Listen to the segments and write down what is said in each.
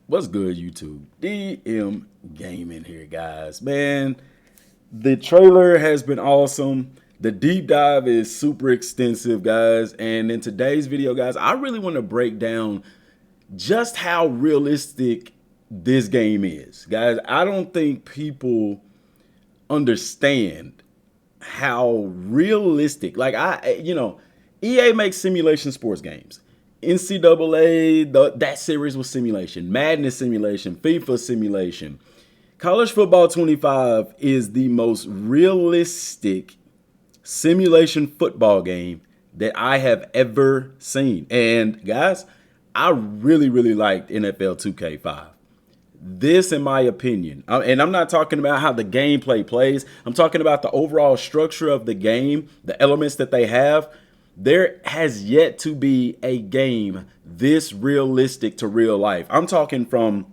What's good, YouTube? DM Gaming here, guys. Man, the trailer has been awesome. The deep dive is super extensive, guys. And in today's video, guys, I really want to break down just how realistic this game is. Guys, I don't think people understand how realistic, EA makes simulation sports games. NCAA, that series was simulation. Madden simulation. FIFA simulation. College Football 25 is the most realistic simulation football game that I have ever seen. And guys, I really, really liked NFL 2K5. This, in my opinion, and I'm not talking about how the gameplay plays. I'm talking about the overall structure of the game, the elements that they have. There has yet to be a game this realistic to real life. I'm talking from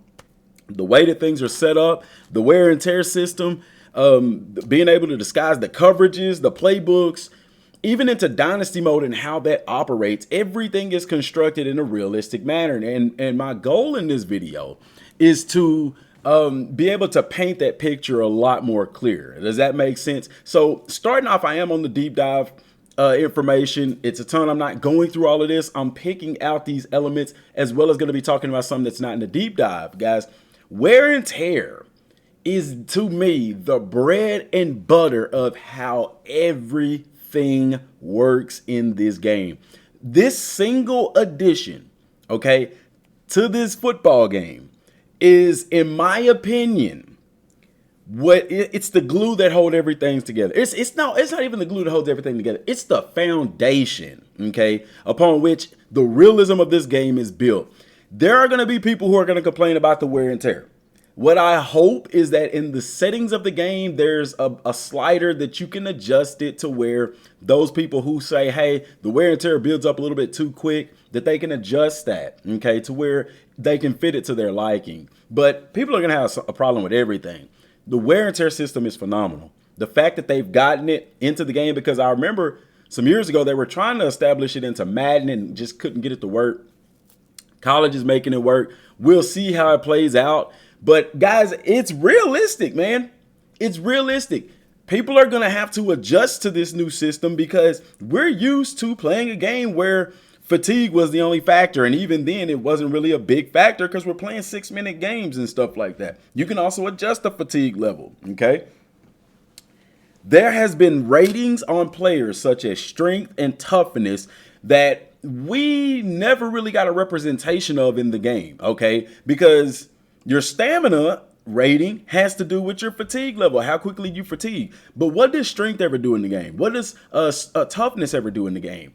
the way that things are set up, the wear and tear system, being able to disguise the coverages, the playbooks, even into Dynasty mode and how that operates. Everything is constructed in a realistic manner. And my goal in this video is to be able to paint that picture a lot more clear. Does that make sense? So starting off, I am on the deep dive information. It's a ton. I'm not going through all of this. I'm picking out these elements as well as going to be talking about something that's not in the deep dive. Guys, wear and tear is, to me, the bread and butter of how everything works in this game. This single addition, okay, to this football game is, in my opinion, it's the glue that holds everything together. It's not even the glue that holds everything together. It's the foundation, okay, upon which the realism of this game is built. There are going to be people who are going to complain about the wear and tear. What I hope is that in the settings of the game, there's a slider that you can adjust it to where those people who say, hey, the wear and tear builds up a little bit too quick, that they can adjust that, okay, to where they can fit it to their liking. But people are going to have a problem with everything. The wear and tear system is phenomenal. The fact that they've gotten it into the game, because I remember some years ago, they were trying to establish it into Madden and just couldn't get it to work. College is making it work. We'll see how it plays out. But guys, it's realistic, man. It's realistic. People are going to have to adjust to this new system because we're used to playing a game where fatigue was the only factor. And even then, it wasn't really a big factor because we're playing 6-minute games and stuff like that. You can also adjust the fatigue level, okay? There has been ratings on players such as strength and toughness that we never really got a representation of in the game, okay? Because your stamina rating has to do with your fatigue level, how quickly you fatigue. But what does strength ever do in the game? What does toughness ever do in the game?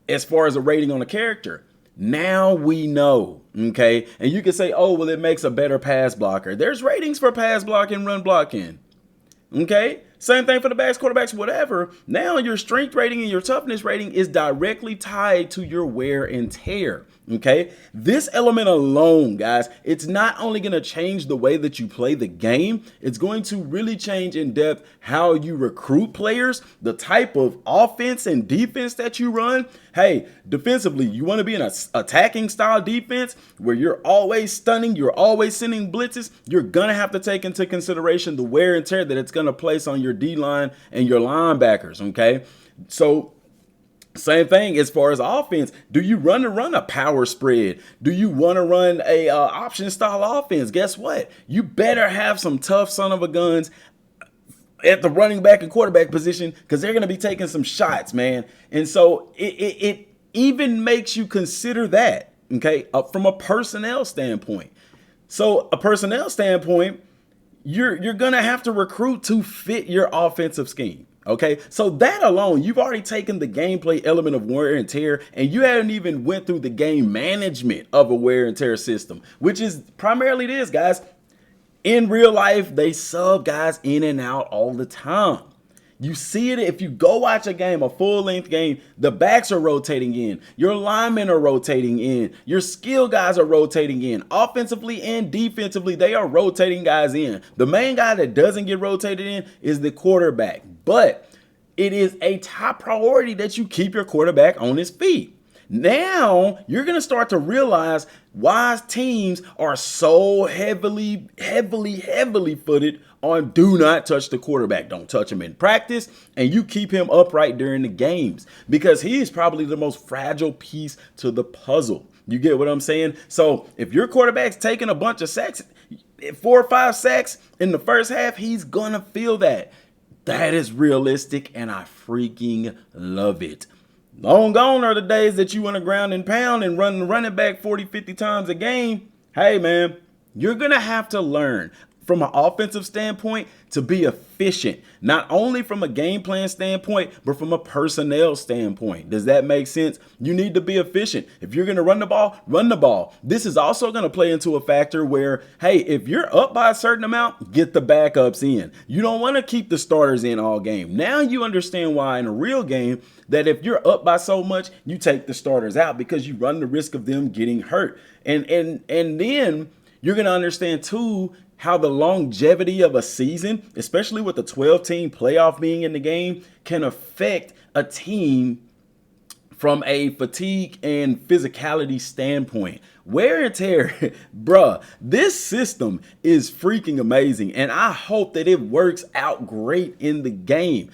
As far as a rating on a character, now we know, okay? And you can say, oh, well, it makes a better pass blocker. There's ratings for pass blocking, run blocking, okay? Same thing for the backs, quarterbacks, whatever. Now your strength rating and your toughness rating is directly tied to your wear and tear. Okay, this element alone, guys, it's not only going to change the way that you play the game, it's going to really change in depth how you recruit players, the type of offense and defense that you run. Hey, defensively, you want to be in an attacking style defense where you're always stunning, you're always sending blitzes. You're going to have to take into consideration the wear and tear that it's going to place on your D-line and your linebackers. Okay, so same thing as far as offense. Do you run a power spread? Do you want to run a option style offense? Guess what? You better have some tough son of a guns at the running back and quarterback position because they're going to be taking some shots, man. And so it even makes you consider that, okay, from a personnel standpoint. So a personnel standpoint, you're going to have to recruit to fit your offensive scheme. Okay, so that alone, you've already taken the gameplay element of wear and tear, and you haven't even went through the game management of a wear and tear system, which is primarily this, guys. In real life, they sub guys in and out all the time. You see it if you go watch a game, a full-length game, the backs are rotating in, your linemen are rotating in, your skill guys are rotating in. Offensively and defensively, they are rotating guys in. The main guy that doesn't get rotated in is the quarterback. But it is a top priority that you keep your quarterback on his feet. Now you're going to start to realize why teams are so heavily footed on do not touch the quarterback. Don't touch him in practice, and you keep him upright during the games because he is probably the most fragile piece to the puzzle. You get what I'm saying? So if your quarterback's taking a bunch of sacks, 4 or 5 sacks in the first half, he's going to feel that. That is realistic, and I freaking love it. Long gone are the days that you want to ground and pound and run the running back 40, 50 times a game. Hey, man, you're going to have to learn from an offensive standpoint to be efficient, not only from a game plan standpoint, but from a personnel standpoint. Does that make sense? You need to be efficient. If you're going to run the ball, run the ball. This is also going to play into a factor where, hey, if you're up by a certain amount, get the backups in. You don't want to keep the starters in all game. Now you understand why in a real game that if you're up by so much, you take the starters out because you run the risk of them getting hurt. And then you're going to understand too how the longevity of a season, especially with the 12-team playoff being in the game, can affect a team from a fatigue and physicality standpoint. Wear and tear, bruh, this system is freaking amazing, and I hope that it works out great in the game.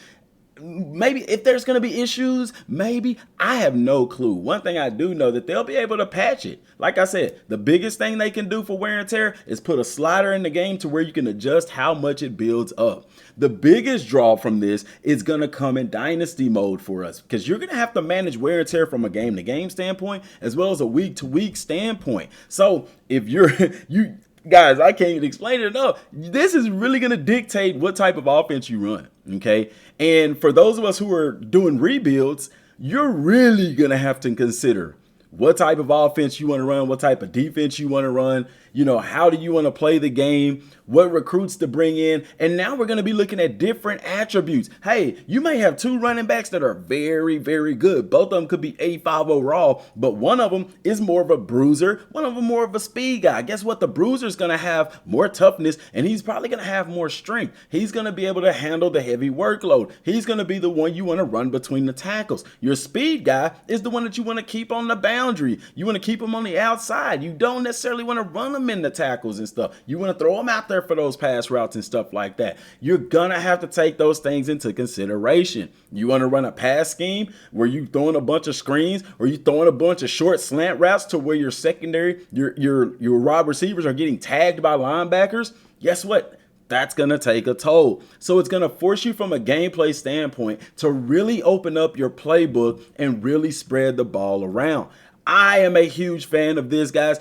Maybe if there's going to be issues, maybe, I have no clue. One thing I do know that they'll be able to patch it. Like I said, the biggest thing they can do for wear and tear is put a slider in the game to where you can adjust how much it builds up. The biggest draw from this is going to come in Dynasty mode for us because you're going to have to manage wear and tear from a game-to-game standpoint as well as a week-to-week standpoint. So if you guys, I can't even explain it enough. This is really going to dictate what type of offense you run, okay? And for those of us who are doing rebuilds, you're really going to have to consider what type of offense you want to run, what type of defense you want to run, how do you want to play the game, what recruits to bring in. And now we're going to be looking at different attributes. Hey, you may have 2 running backs that are very, very good. Both of them could be 85 overall, but one of them is more of a bruiser, one of them more of a speed guy. Guess what? The bruiser is going to have more toughness, and he's probably going to have more strength. He's going to be able to handle the heavy workload. He's going to be the one you want to run between the tackles. Your speed guy is the one that you want to keep on the boundary. You want to keep him on the outside. You don't necessarily want to run him in the tackles and stuff. You want to throw him out there for those pass routes and stuff like that. You're going to have to take those things into consideration. You want to run a pass scheme where you throwing a bunch of screens or you throwing a bunch of short slant routes to where your secondary, your wide receivers are getting tagged by linebackers. Guess what? That's going to take a toll. So it's going to force you from a gameplay standpoint to really open up your playbook and really spread the ball around. I am a huge fan of this, guys.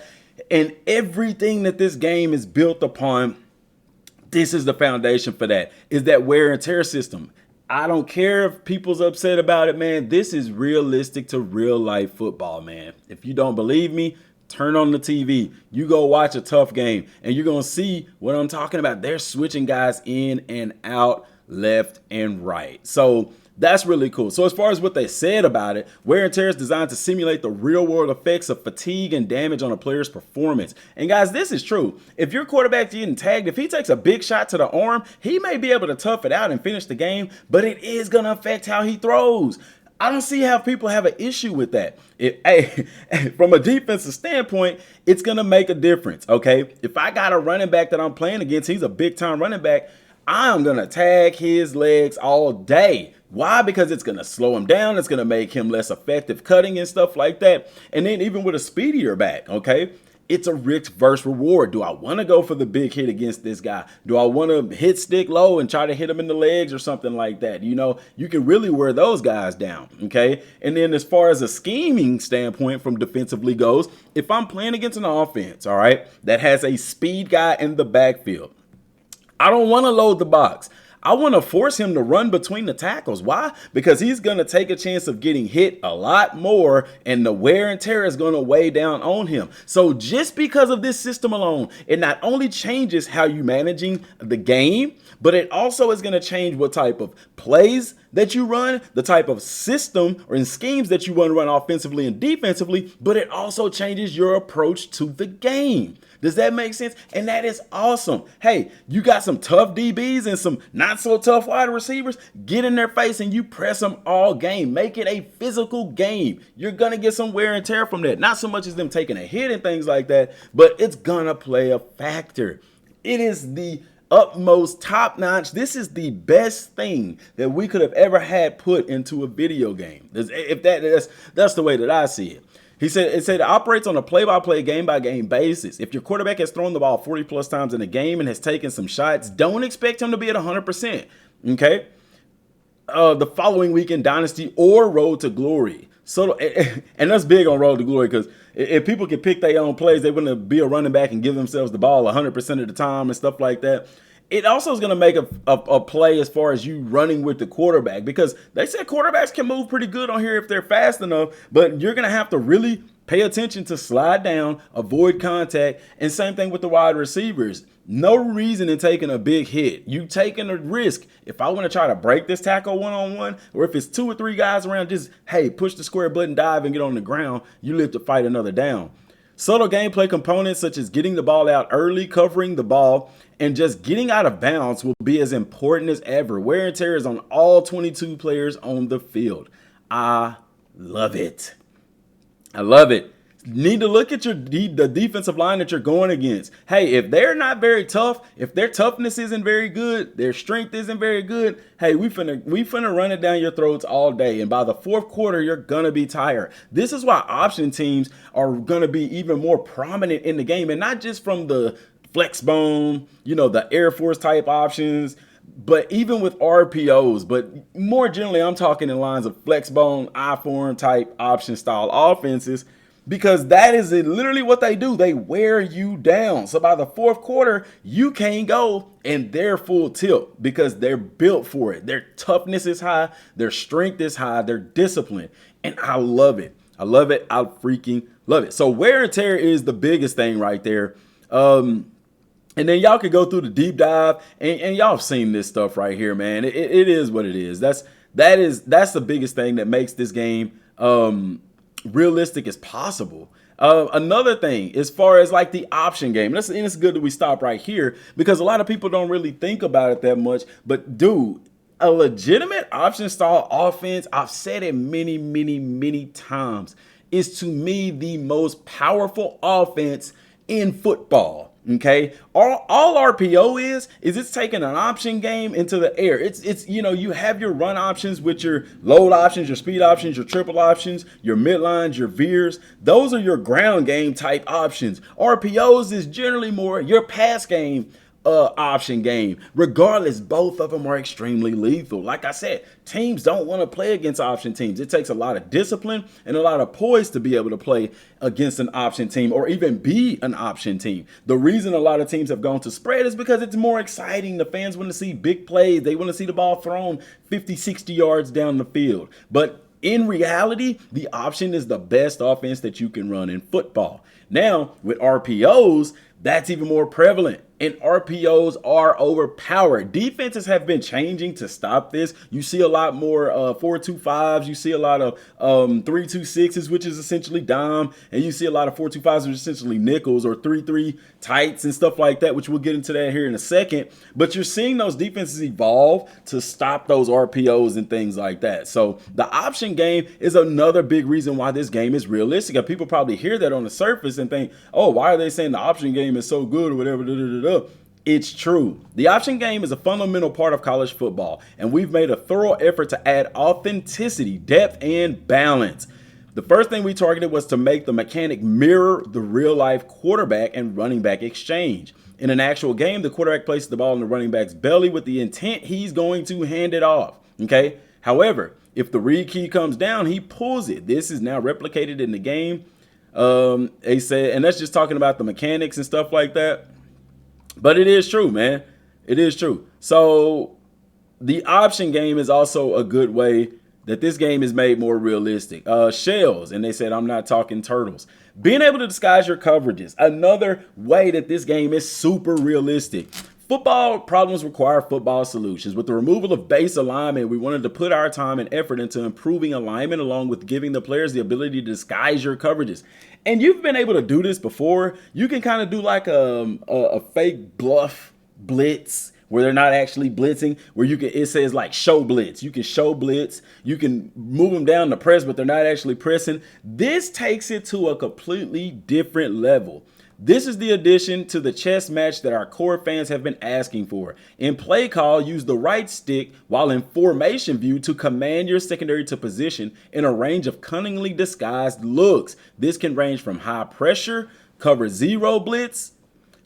And everything that this game is built upon, this is the foundation for that, is that wear and tear system. I don't care if people's upset about it, man. This is realistic to real life football, man. If you don't believe me, turn on the TV. You go watch a tough game, and you're going to see what I'm talking about. They're switching guys in and out, left and right. So that's really cool. So as far as what they said about it, wear and tear is designed to simulate the real world effects of fatigue and damage on a player's performance. And guys, this is true. If your quarterback's getting tagged, if he takes a big shot to the arm, he may be able to tough it out and finish the game, but it is going to affect how he throws. I don't see how people have an issue with that. From a defensive standpoint, it's going to make a difference, okay? If I got a running back that I'm playing against, he's a big-time running back, I'm going to tag his legs all day. Why? Because it's going to slow him down. It's going to make him less effective cutting and stuff like that. And then even with a speedier back, okay, it's a risk versus reward. Do I want to go for the big hit against this guy? Do I want to hit stick low and try to hit him in the legs or something like that? You can really wear those guys down, okay? And then as far as a scheming standpoint from defensively goes, if I'm playing against an offense, all right, that has a speed guy in the backfield, I don't want to load the box. I want to force him to run between the tackles. Why? Because he's going to take a chance of getting hit a lot more, and the wear and tear is going to weigh down on him. So just because of this system alone, it not only changes how you're managing the game, but it also is going to change what type of plays that you run, the type of system or in schemes that you want to run offensively and defensively, but it also changes your approach to the game. Does that make sense? And that is awesome. Hey, you got some tough DBs and some not so tough wide receivers. Get in their face and you press them all game. Make it a physical game. You're going to get some wear and tear from that. Not so much as them taking a hit and things like that, but it's going to play a factor. It is the utmost top notch. This is the best thing that we could have ever had put into a video game. That's the way that I see it. He said it operates on a play-by-play, game-by-game basis. If your quarterback has thrown the ball 40 plus times in a game and has taken some shots, don't expect him to be at 100%. Okay. The following week in Dynasty or Road to Glory. So, and that's big on Road to Glory, because if people can pick their own plays, they wouldn't be a running back and give themselves the ball 100% of the time and stuff like that. It also is going to make a play as far as you running with the quarterback, because they said quarterbacks can move pretty good on here if they're fast enough, but you're going to have to really pay attention to slide down, avoid contact, and same thing with the wide receivers. No reason in taking a big hit. You taking a risk. If I want to try to break this tackle one-on-one, or if it's 2 or 3 guys around, just, hey, push the square button, dive, and get on the ground. You live to fight another down. Subtle gameplay components such as getting the ball out early, covering the ball, and just getting out of bounds will be as important as ever. Wear and tear is on all 22 players on the field. I love it. I love it. Need to look at the defensive line that you're going against. Hey, if they're not very tough, if their toughness isn't very good, their strength isn't very good, hey, we finna run it down your throats all day. And by the fourth quarter, you're gonna be tired. This is why option teams are gonna be even more prominent in the game, and not just from the flex bone, the Air Force type options, but even with RPOs. But more generally, I'm talking in lines of flex bone, I-form type option style offenses, because that is literally what they do. They wear you down. So by the fourth quarter, you can't go and they're full tilt, because they're built for it. Their toughness is high. Their strength is high. Their discipline. And I love it. I love it. I freaking love it. So wear and tear is the biggest thing right there. And then y'all could go through the deep dive, and y'all have seen this stuff right here, man. It is what it is. That's the biggest thing that makes this game realistic as possible. Another thing, as far as like the option game, and it's good that we stop right here, because a lot of people don't really think about it that much. But dude, a legitimate option style offense, I've said it many, many, many times, is to me the most powerful offense in football. Okay, all RPO is it's taking an option game into the air. It's you have your run options with your load options, your speed options, your triple options, your midlines, your veers. Those are your ground game type options. RPOs is generally more your pass game option game. Regardless, both of them are extremely lethal. Like I said, teams don't want to play against option teams. It takes a lot of discipline and a lot of poise to be able to play against an option team, or even be an option team. The reason a lot of teams have gone to spread is because it's more exciting. The fans want to see big plays. They want to see the ball thrown 50, 60 yards down the field. But in reality, the option is the best offense that you can run in football. Now, with RPOs, that's even more prevalent, and RPOs are overpowered. Defenses have been changing to stop this. You see a lot more 4-2-5s. You see a lot of 3-2-6s, which is essentially dime, and you see a lot of 4-2-5s, which is essentially nickels, or 3-3 tights and stuff like that, which we'll get into that here in a second. But you're seeing those defenses evolve to stop those RPOs and things like that. So the option game is another big reason why this game is realistic. And people probably hear that on the surface and think, oh, why are they saying the option game is so good or whatever? It's true. The option game is a fundamental part of college football, and we've made a thorough effort to add authenticity, depth, and balance. The first thing we targeted was to make the mechanic mirror the real-life quarterback and running back exchange. In an actual game, the quarterback places the ball in the running back's belly with the intent he's going to hand it off. Okay. However, if the read key comes down, he pulls it. This is now replicated in the game. They said, and that's just talking about the mechanics and stuff like that. But it is true, man. It is true. So the option game is also a good way that this game is made more realistic. Shells, and they said, I'm not talking turtles. Being able to disguise your coverages, another way that this game is super realistic. Football problems require football solutions. With the removal of base alignment, we wanted to put our time and effort into improving alignment, along with giving the players the ability to disguise your coverages. And you've been able to do this before. You can kind of do like a fake bluff blitz where they're not actually blitzing, where you can, it says like show blitz. You can show blitz. You can move them down to press, but they're not actually pressing. This takes it to a completely different level. This is the addition to the chess match that our core fans have been asking for. In play call, use the right stick while in formation view to command your secondary to position in a range of cunningly disguised looks. This can range from high pressure, cover 0 blitz,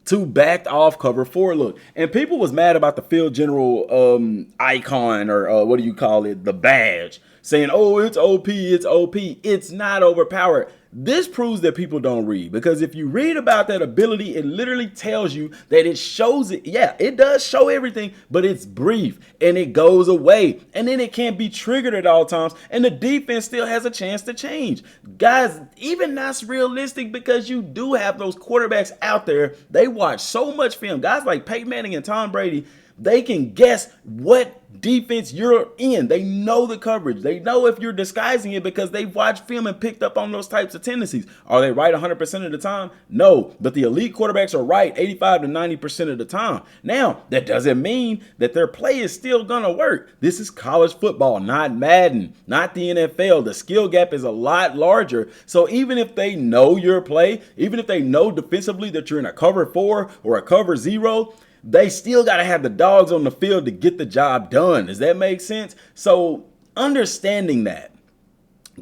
to backed off cover 4 look. And people was mad about the field general icon, or what do you call it, the badge, saying, oh, it's OP, it's OP. It's not overpowered. This proves that people don't read, because if you read about that ability, it literally tells you that it shows it. Yeah, it does show everything, but it's brief and it goes away, and then it can't be triggered at all times, and the defense still has a chance to change. Guys, even that's realistic, because you do have those quarterbacks out there. They watch so much film. Guys like Peyton Manning and Tom Brady, they can guess what defense you're in. They know the coverage. They know if you're disguising it, because they've watched film and picked up on those types of tendencies. Are they right 100% of the time? No, but the elite quarterbacks are right 85 to 90% of the time. Now, that doesn't mean that their play is still gonna work. This is college football, not Madden, not the NFL. The skill gap is a lot larger. So even if they know your play, even if they know defensively that you're in a cover 4 or a cover 0, they still got to have the dogs on the field to get the job done. Does that make sense? So understanding that,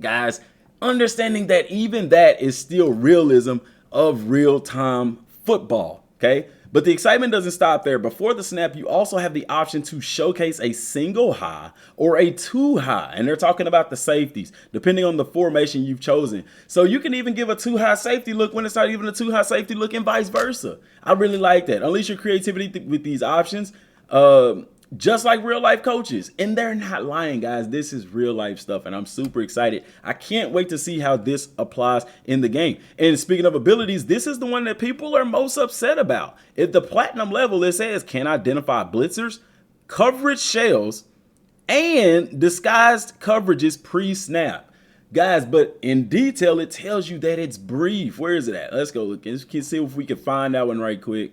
guys, understanding that even that is still realism of real-time football, okay? But the excitement doesn't stop there. Before the snap, you also have the option to showcase a single high or a 2 high. And they're talking about the safeties, depending on the formation you've chosen. So you can even give a 2 high safety look when it's not even a 2 high safety look, and vice versa. I really like that. Unleash your creativity with these options. Just like real life coaches. And they're not lying, guys. This is real life stuff, and I'm super excited. I can't wait to see how this applies in the game. And speaking of abilities, this is the one that people are most upset about. At the platinum level, it says can identify blitzers, coverage shells, and disguised coverages pre-snap. Guys, but in detail, it tells you that it's brief. Where is it at? Let's go look. Let's see if we can find that one right quick.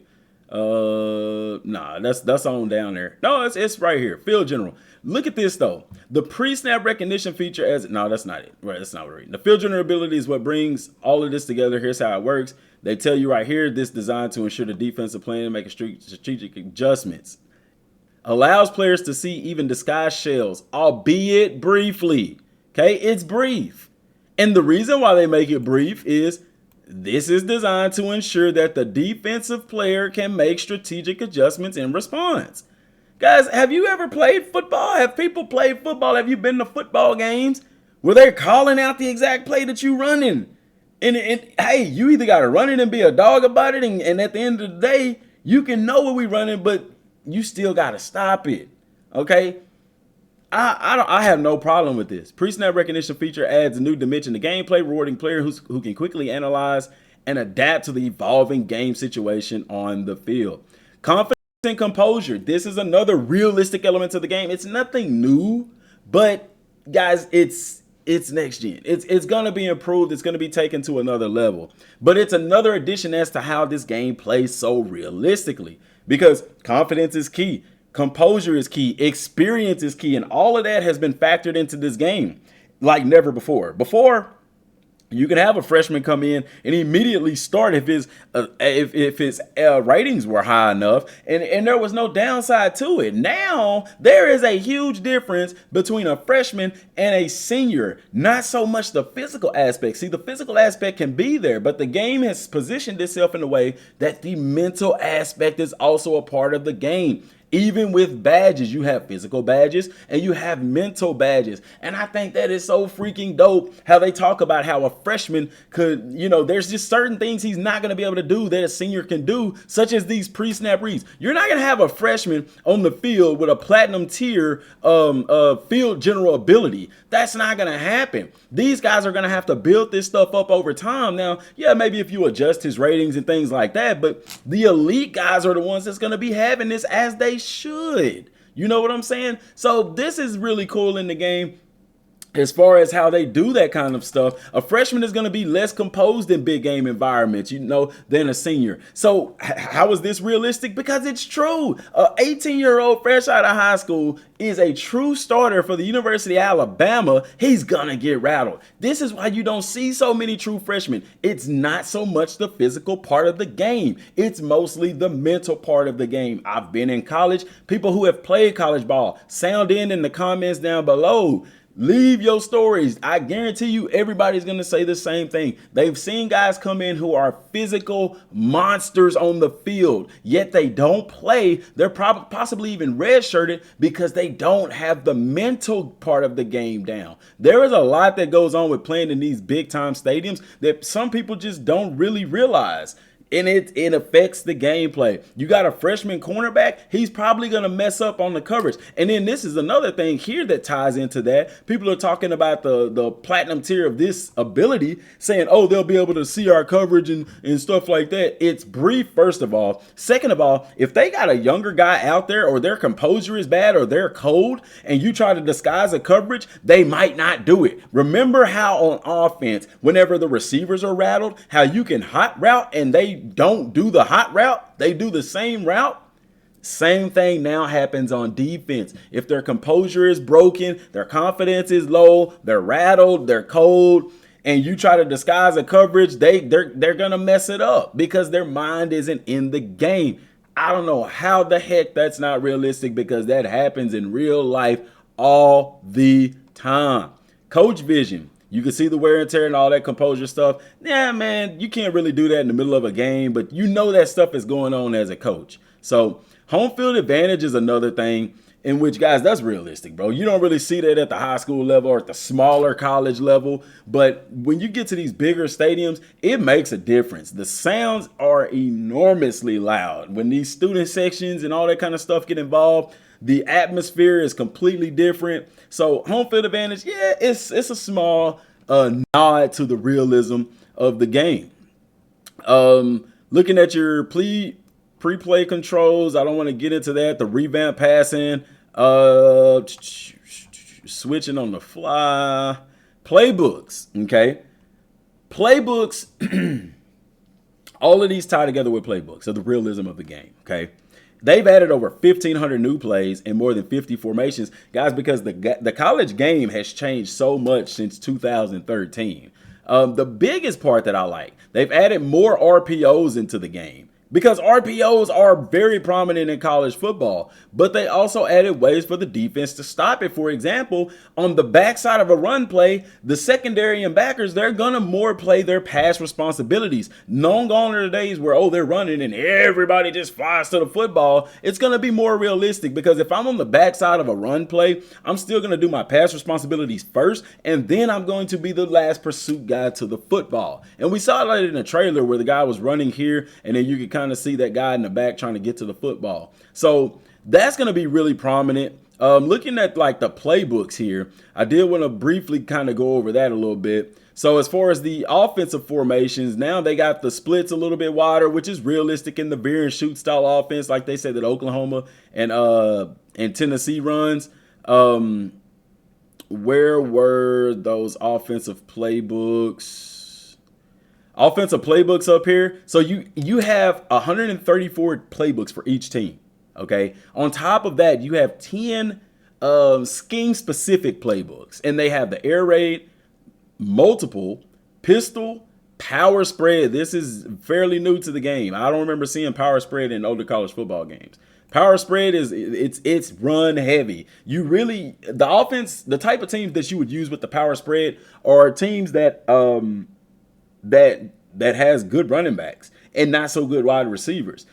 Nah, that's on down there. No, it's right here. Field general. Look at this though. The pre-snap recognition feature no, that's not it. Right, that's not what we're reading. The field general ability is what brings all of this together. Here's how it works. They tell you right here, this designed to ensure the defensive plan making strategic adjustments. Allows players to see even disguised shells, albeit briefly. Okay, it's brief. And the reason why they make it brief is this is designed to ensure that the defensive player can make strategic adjustments in response. Guys, have you ever played football? Have people played football? Have you been to football games where they're calling out the exact play that you're running? And hey, you either got to run it and be a dog about it, and at the end of the day, you can know what we're running, but you still got to stop it, okay? I have no problem with this. Pre-snap recognition feature adds a new dimension to gameplay, rewarding players who can quickly analyze and adapt to the evolving game situation on the field. Confidence and composure. This is another realistic element to the game. It's nothing new, but guys, it's next gen. It's gonna be improved. It's gonna be taken to another level. But it's another addition as to how this game plays so realistically, because confidence is key. Composure is key, experience is key, and all of that has been factored into this game like never before. Before, you can have a freshman come in and immediately start if his ratings were high enough, and there was no downside to it. Now, there is a huge difference between a freshman and a senior. Not so much the physical aspect. See, the physical aspect can be there, but the game has positioned itself in a way that the mental aspect is also a part of the game. Even with badges, you have physical badges and you have mental badges. And I think that is so freaking dope how they talk about how a freshman could, there's just certain things he's not going to be able to do that a senior can do, such as these pre-snap reads. You're not going to have a freshman on the field with a platinum tier field general ability. That's not going to happen. These guys are going to have to build this stuff up over time. Now, yeah, maybe if you adjust his ratings and things like that, but the elite guys are the ones that's going to be having this, as they should. You know what I'm saying? So this is really cool in the game. as far as how they do that kind of stuff, a freshman is going to be less composed in big game environments, than a senior. So how is this realistic? Because it's true. A 18-year-old fresh out of high school is a true starter for the University of Alabama. He's going to get rattled. This is why you don't see so many true freshmen. It's not so much the physical part of the game. It's mostly the mental part of the game. I've been in college. People who have played college ball, sound in the comments down below. Leave your stories. I guarantee you everybody's going to say the same thing. They've seen guys come in who are physical monsters on the field, yet they don't play. They're possibly even redshirted because they don't have the mental part of the game down. There is a lot that goes on with playing in these big time stadiums that some people just don't really realize. And it affects the gameplay. You got a freshman cornerback, he's probably going to mess up on the coverage. And then this is another thing here that ties into that. People are talking about the platinum tier of this ability, saying, oh, they'll be able to see our coverage and stuff like that. It's brief, first of all. Second of all, if they got a younger guy out there, or their composure is bad, or they're cold, and you try to disguise a coverage, they might not do it. Remember how on offense, whenever the receivers are rattled, how you can hot route and they don't do the hot route, they do the same route. Same thing now happens on defense. If their composure is broken, their confidence is low, they're rattled, they're cold, and you try to disguise a coverage, they're gonna mess it up because their mind isn't in the game. I don't know how the heck that's not realistic, because that happens in real life all the time. Coach vision. You can see the wear and tear and all that composure stuff. Yeah, man, you can't really do that in the middle of a game, but you know that stuff is going on as a coach. So home field advantage is another thing in which, guys, that's realistic, bro. You don't really see that at the high school level or at the smaller college level. But when you get to these bigger stadiums, it makes a difference. The sounds are enormously loud. When these student sections and all that kind of stuff get involved, the atmosphere is completely different. So home field advantage, yeah, it's a small nod to the realism of the game. Looking at your pre-play controls, I don't want to get into that. The revamp passing, switching on the fly, playbooks, okay? Playbooks, all of these tie together with playbooks of the realism of the game, okay? They've added over 1,500 new plays and more than 50 formations, guys, because the college game has changed so much since 2013. The biggest part that I like, they've added more RPOs into the game, because RPOs are very prominent in college football, but they also added ways for the defense to stop it. For example, on the backside of a run play, the secondary and backers, they're going to more play their pass responsibilities. Long gone are the days where, oh, they're running and everybody just flies to the football. It's going to be more realistic, because if I'm on the backside of a run play, I'm still going to do my pass responsibilities first, and then I'm going to be the last pursuit guy to the football. And we saw that in a trailer where the guy was running here, and then you could kind of see that guy in the back trying to get to the football. So that's going to be really prominent. Looking at like the playbooks here, I did want to briefly kind of go over that a little bit. So as far as the offensive formations, now they got the splits a little bit wider, which is realistic in the veer and shoot style offense, like they said that Oklahoma and Tennessee runs. Where were those offensive playbooks? Offensive playbooks up here. So you have 134 playbooks for each team. Okay. On top of that, you have 10 scheme specific playbooks, and they have the air raid, multiple, pistol, power spread. This is fairly new to the game. I don't remember seeing power spread in older college football games. Power spread it's run heavy. You really, the offense, the type of teams that you would use with the power spread are teams that has good running backs and not so good wide receivers.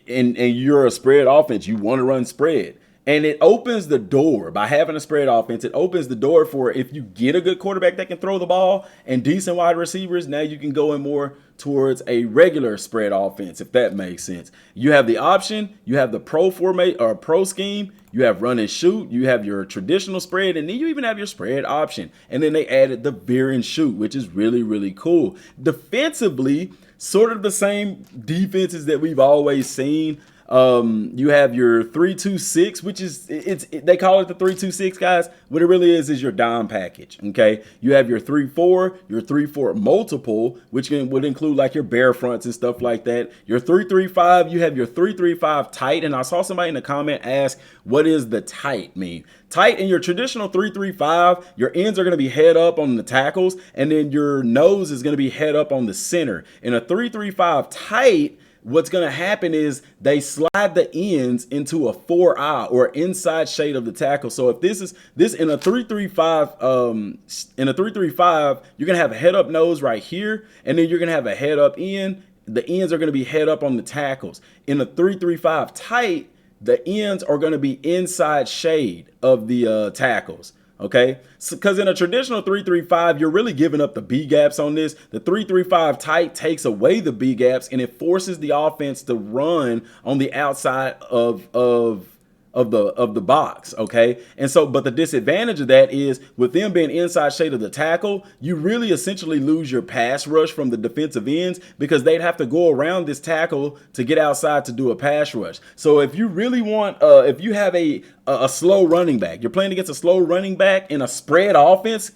And you're a spread offense. You want to run spread. And it opens the door by having a spread offense. It opens the door for, if you get a good quarterback that can throw the ball and decent wide receivers, now you can go in more towards a regular spread offense, if that makes sense. You have the option, you have the pro formate or pro scheme, you have run and shoot, you have your traditional spread, and then you even have your spread option. And then they added the veer and shoot, which is really, really cool. Defensively, sort of the same defenses that we've always seen. You have your 3-2-6, which is they call it the 3-2-6, guys. What it really is your dime package. Okay, you have your 3-4, your 3-4 multiple, which would include like your bear fronts and stuff like that. Your 3-3-5, you have your 3-3-5 tight, and I saw somebody in the comment ask, what is the tight mean? Tight in your traditional 3-3-5, your ends are going to be head up on the tackles, and then your nose is going to be head up on the center. In a 3-3-5 tight, what's going to happen is they slide the ends into a 4-eye or inside shade of the tackle. So if this in a 3-3-5, you're going to have a head up nose right here, and then you're going to have a head up end. The ends are going to be head up on the tackles. In a 3-3-5 tight, the ends are going to be inside shade of the tackles. Okay, because in a traditional 3-3-5, you're really giving up the B gaps on this. The 3-3-5 tight takes away the B gaps, and it forces the offense to run on the outside of the box. Okay, and so, but the disadvantage of that is with them being inside shade of the tackle, you really essentially lose your pass rush from the defensive ends because they'd have to go around this tackle to get outside to do a pass rush. So if you really want, if you have a slow running back, you're playing against a slow running back in a spread offense,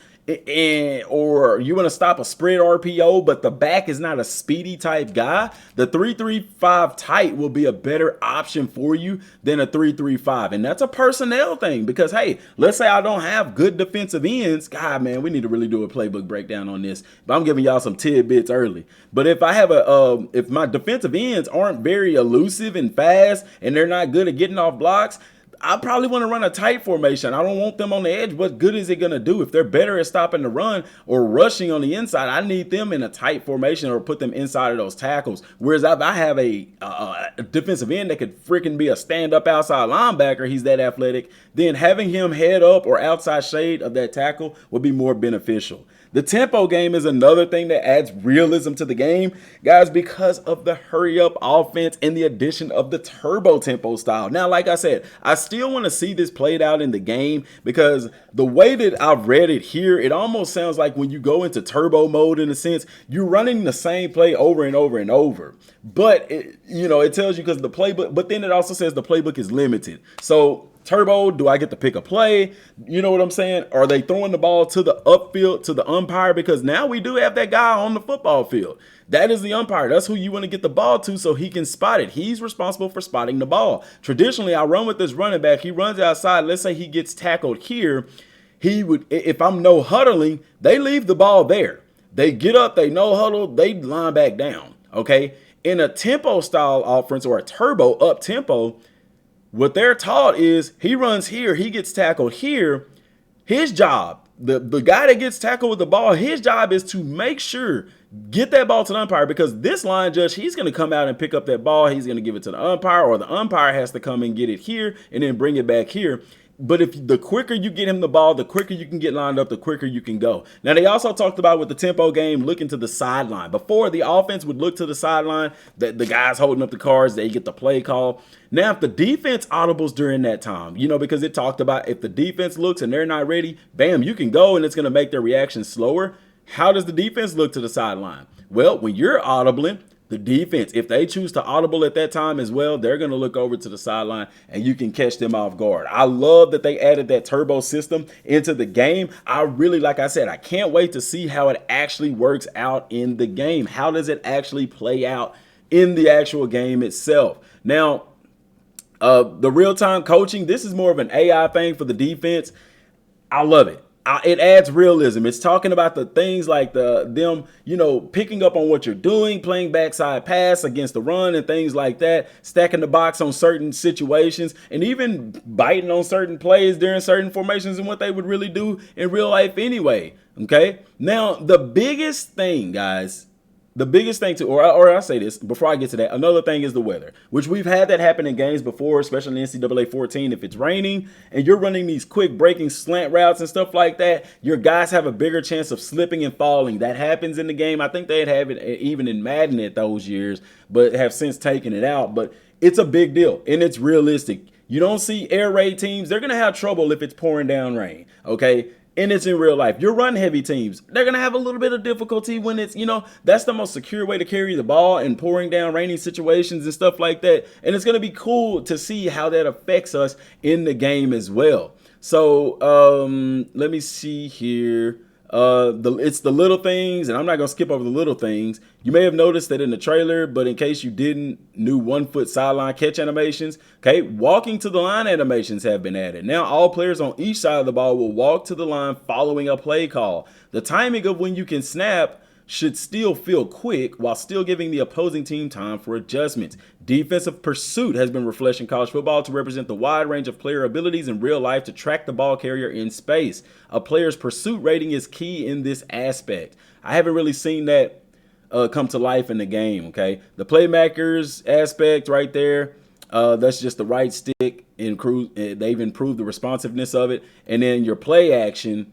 or you want to stop a spread RPO, but the back is not a speedy type guy, the 3-3-5 tight will be a better option for you than a 3-3-5. And that's a personnel thing because, hey, let's say I don't have good defensive ends. God, man, we need to really do a playbook breakdown on this. But I'm giving y'all some tidbits early. But if I have if my defensive ends aren't very elusive and fast and they're not good at getting off blocks, I probably want to run a tight formation. I don't want them on the edge. What good is it going to do? If they're better at stopping the run or rushing on the inside, I need them in a tight formation or put them inside of those tackles. Whereas if I have a defensive end that could freaking be a stand-up outside linebacker, he's that athletic, then having him head up or outside shade of that tackle would be more beneficial. The tempo game is another thing that adds realism to the game, guys, because of the hurry-up offense and the addition of the turbo tempo style. Now, like I said, I still want to see this played out in the game because the way that I've read it here, it almost sounds like when you go into turbo mode, in a sense, you're running the same play over and over and over. But, it tells you because the playbook, but then it also says the playbook is limited. So, turbo, do I get to pick a play? You know what I'm saying? Are they throwing the ball to the upfield, to the umpire? Because now we do have that guy on the football field. That is the umpire. That's who you want to get the ball to so he can spot it. He's responsible for spotting the ball. Traditionally, I run with this running back. He runs outside. Let's say he gets tackled here. He would, if I'm no huddling, they leave the ball there. They get up, they no huddle, they line back down. Okay? In a tempo style offense or a turbo up tempo, what they're taught is he runs here, he gets tackled here. His job, the guy that gets tackled with the ball, his job is to make sure, get that ball to the umpire because this line judge, he's going to come out and pick up that ball. He's going to give it to the umpire or the umpire has to come and get it here and then bring it back here. But if the quicker you get him the ball, the quicker you can get lined up, the quicker you can go. Now, they also talked about with the tempo game, looking to the sideline. Before, the offense would look to the sideline, the guys holding up the cards, they get the play call. Now, if the defense audibles during that time, because it talked about if the defense looks and they're not ready, bam, you can go and it's going to make their reaction slower. How does the defense look to the sideline? Well, when you're audibling, the defense, if they choose to audible at that time as well, they're going to look over to the sideline and you can catch them off guard. I love that they added that turbo system into the game. I really, like I said, I can't wait to see how it actually works out in the game. How does it actually play out in the actual game itself? Now, the real-time coaching, this is more of an AI thing for the defense. I love it. It adds realism. It's talking about the things like them picking up on what you're doing, playing backside pass against the run and things like that, stacking the box on certain situations, and even biting on certain plays during certain formations and what they would really do in real life anyway. Okay. Now, the biggest thing, guys, or I'll say this before I get to that, another thing is the weather, which we've had that happen in games before, especially in NCAA 14. If it's raining and you're running these quick breaking slant routes and stuff like that, your guys have a bigger chance of slipping and falling. That happens in the game. I think they'd have it even in Madden at those years, but have since taken it out. But it's a big deal and it's realistic. You don't see air raid teams. They're going to have trouble if it's pouring down rain. Okay. and it's in real life. Your run heavy teams, they're going to have a little bit of difficulty when it's, that's the most secure way to carry the ball and pouring down rainy situations and stuff like that. And it's going to be cool to see how that affects us in the game as well. So let me see here. It's the little things, and I'm not going to skip over the little things. You may have noticed that in the trailer, but in case you didn't, new 1 foot sideline catch animations. Okay, walking to the line animations have been added. Now all players on each side of the ball will walk to the line following a play call. The timing of when you can snap should still feel quick while still giving the opposing team time for adjustments. Defensive pursuit has been refreshed in college football to represent the wide range of player abilities in real life to track the ball carrier in space. A player's pursuit rating is key in this aspect. I haven't really seen that come to life in the game, okay? The playmakers aspect right there, that's just the right stick. They've improved the responsiveness of it. And then your play action,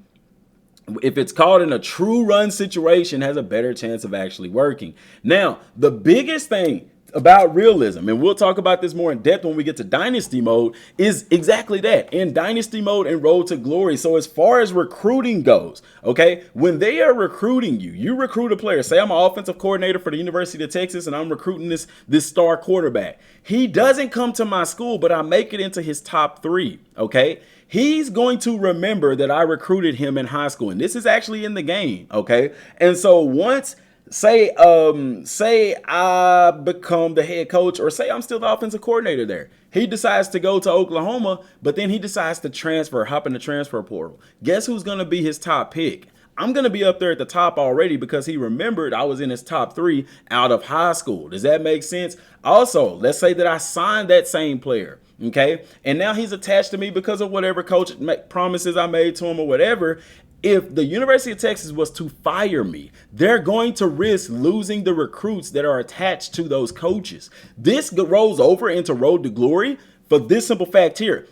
if it's called in a true run situation, has a better chance of actually working. Now, the biggest thing about realism, and we'll talk about this more in depth when we get to Dynasty mode, is exactly that. In Dynasty mode and Road to Glory. So as far as recruiting goes, okay, when they are recruiting you, you recruit a player. Say I'm an offensive coordinator for the University of Texas and I'm recruiting this star quarterback. He doesn't come to my school, but I make it into his top 3, okay? He's going to remember that I recruited him in high school, and this is actually in the game, okay? And so once, say I become the head coach, or say I'm still the offensive coordinator there, he decides to go to Oklahoma, but then he decides to hop in the transfer portal. Guess who's going to be his top pick? I'm going to be up there at the top already because he remembered I was in his top 3 out of high school. Does that make sense? Also, let's say that I signed that same player. Okay, and now he's attached to me because of whatever coach promises I made to him or whatever. If the University of Texas was to fire me, they're going to risk losing the recruits that are attached to those coaches. This rolls over into Road to Glory for this simple fact here.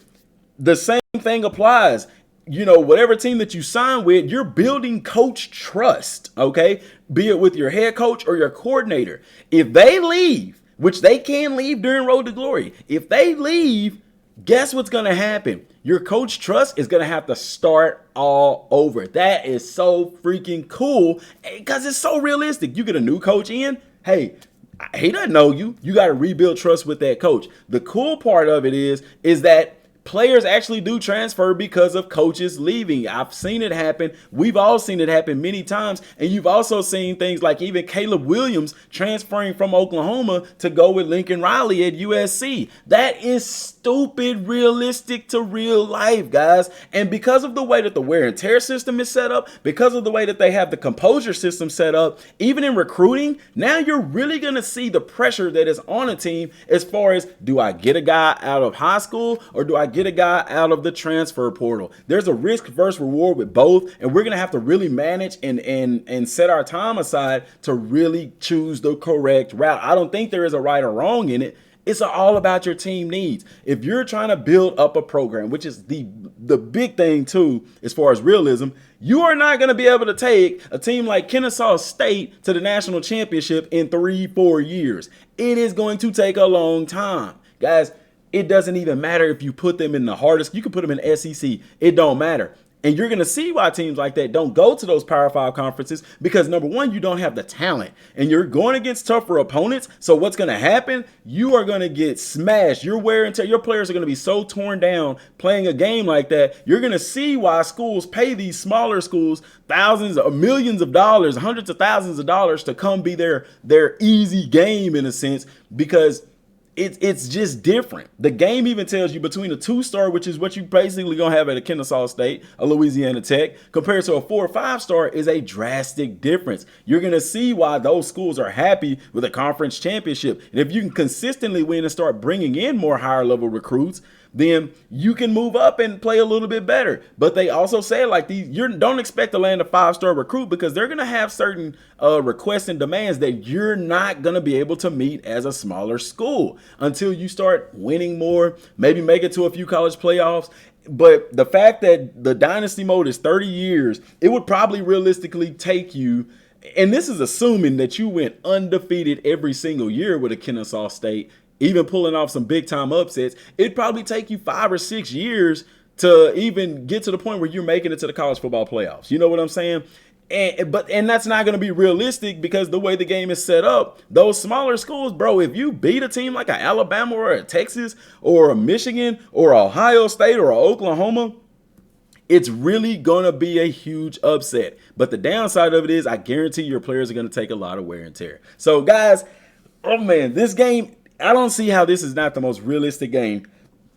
The same thing applies. Whatever team that you sign with, you're building coach trust, okay? Be it with your head coach or your coordinator. If they leave, which they can leave during Road to Glory, if they leave, guess what's going to happen? Your coach trust is going to have to start all over. That is so freaking cool because it's so realistic. You get a new coach in, hey, he doesn't know you. You got to rebuild trust with that coach. The cool part of it is that players actually do transfer because of coaches leaving. I've seen it happen. We've all seen it happen many times. And you've also seen things like even Caleb Williams transferring from Oklahoma to go with Lincoln Riley at USC. That is stupid realistic to real life, guys. And because of the way that the wear and tear system is set up, because of the way that they have the composure system set up, even in recruiting, now you're really going to see the pressure that is on a team as far as, do I get a guy out of high school or do I get a guy out of the transfer portal? There's a risk versus reward with both, and we're gonna have to really manage and set our time aside to really choose the correct route. I don't think there is a right or wrong in it. It's all about your team needs. If you're trying to build up a program, which is the big thing too, as far as realism, you are not going to be able to take a team like Kennesaw State to the national championship in 3-4 years. It is going to take a long time, guys. It doesn't even matter if you put them in the hardest. You can put them in SEC. It don't matter. And you're going to see why teams like that don't go to those Power 5 conferences because, number one, you don't have the talent. And you're going against tougher opponents. So what's going to happen? You are going to get smashed. Your wear and tear. Your players are going to be so torn down playing a game like that. You're going to see why schools pay these smaller schools thousands or millions of dollars, hundreds of thousands of dollars to come be their easy game in a sense, because it's just different. The game even tells you between a 2-star, which is what you basically gonna have at a Kennesaw State, a Louisiana Tech, compared to a 4 or 5-star, is a drastic difference. You're gonna see why those schools are happy with a conference championship. And if you can consistently win and start bringing in more higher level recruits, then you can move up and play a little bit better. But they also say, like, don't expect to land a 5-star recruit because they're going to have certain requests and demands that you're not going to be able to meet as a smaller school until you start winning more, maybe make it to a few college playoffs. But the fact that the Dynasty mode is 30 years, it would probably realistically take you, and this is assuming that you went undefeated every single year with a Kennesaw State, even pulling off some big time upsets, it'd probably take you 5 or 6 years to even get to the point where you're making it to the college football playoffs. You know what I'm saying? And that's not going to be realistic because the way the game is set up, those smaller schools, bro, if you beat a team like an Alabama or a Texas or a Michigan or Ohio State or Oklahoma, it's really going to be a huge upset. But the downside of it is I guarantee your players are going to take a lot of wear and tear. So, guys, oh, man, this game, I don't see how this is not the most realistic game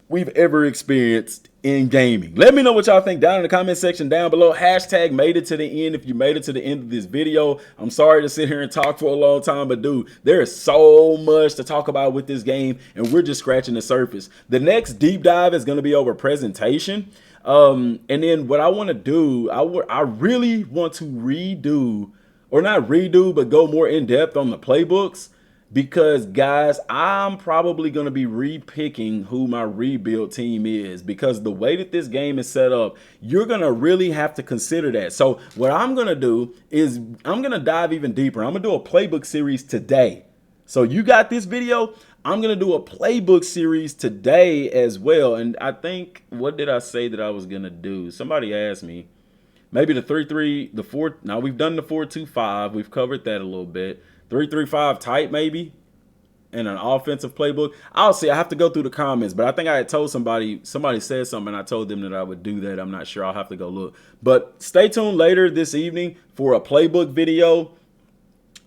we've ever experienced in gaming. Let me know what y'all think down in the comment section down below. Hashtag made it to the end if you made it to the end of this video. I'm sorry to sit here and talk for a long time, but dude, there is so much to talk about with this game, and we're just scratching the surface. The next deep dive is going to be over presentation. And then what I want to do, I really want to redo, or not redo, but go more in depth on the playbooks. Because, guys, I'm probably going to be repicking who my rebuild team is, because the way that this game is set up, you're going to really have to consider that. So what I'm going to do is I'm going to dive even deeper. I'm going to do a playbook series today. So you got this video. I'm going to do a playbook series today as well. And I think, what did I say that I was going to do? Somebody asked me. Maybe the 3-3, the 4. Now, we've done the 4-2-5. We've covered that a little bit. 3-3-5 tight maybe, and an offensive playbook. I'll see. I have to go through the comments, but I think I had told somebody said something, and I told them that I would do that. I'm not sure. I'll have to go look. But stay tuned later this evening for a playbook video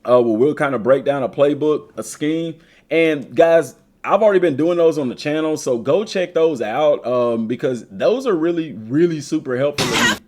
where we'll kind of break down a playbook, a scheme. And guys, I've already been doing those on the channel, so go check those out because those are really, really super helpful. Let me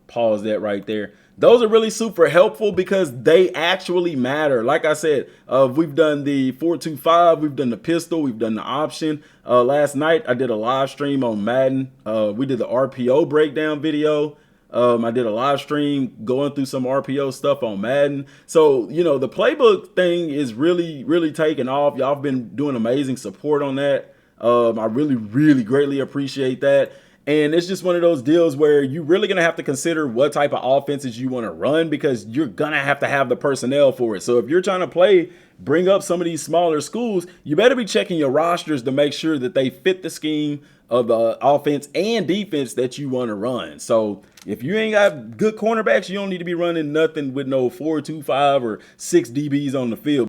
pause that right there. Those are really super helpful because they actually matter. Like I said, we've done the 4-2-5, we've done the pistol, we've done the option. Last night, I did a live stream on Madden. We did the RPO breakdown video. I did a live stream going through some RPO stuff on Madden. So, you know, the playbook thing is really, really taking off. Y'all have been doing amazing support on that. I really, really greatly appreciate that. And it's just one of those deals where you're really going to have to consider what type of offenses you want to run, because you're going to have the personnel for it. So if you're trying to bring up some of these smaller schools, you better be checking your rosters to make sure that they fit the scheme of the offense and defense that you want to run. So if you ain't got good cornerbacks, you don't need to be running nothing with no 4-2-5 or 6 DBs on the field.